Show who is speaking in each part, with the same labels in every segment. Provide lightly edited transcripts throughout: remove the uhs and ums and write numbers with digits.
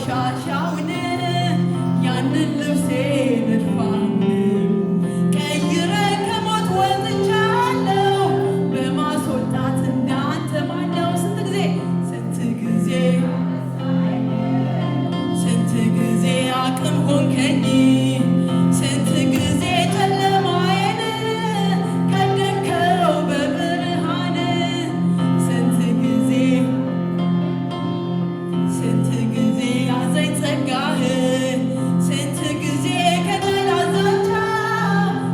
Speaker 1: ቆሻሻውን ያንን ልብሴን እድፋም ቀይረ ከሞት ወጥቻለሁ በማስወጣት እንዳንተ ማነው? ስንት ጊዜ አቅም ሆንከኝ ስንት ጊዜ ጨለማዬን ከደንከው በብርሃን ስንት ጊዜ ያዘኝ ጸጋህ ስንት ጊዜ ከጠላት ዛቻ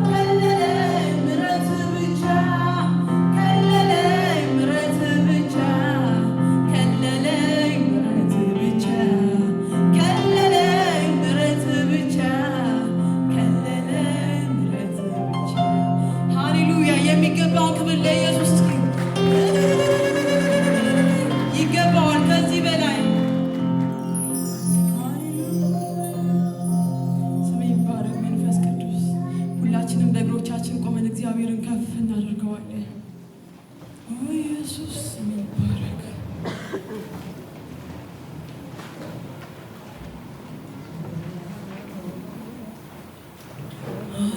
Speaker 1: ከለለኝ ምሕረት ብቻ ከለለኝ ምሕረት ብቻ ከለለኝ ምሕረት ብቻ ከለለኝ ምሕረት ብቻ ከለለኝ ምሕረት ብቻ። ሃሌሉያ! የሚገባውን ክብር ለኢየሱስ ይገባዋል ከዚህ በላይ ስም ይባረክ። መንፈስ ቅዱስ ሁላችንም በእግሮቻችን ቆመን እግዚአብሔርን ከፍ እናደርገዋለን። ኦ ኢየሱስ ስም ይባረክ።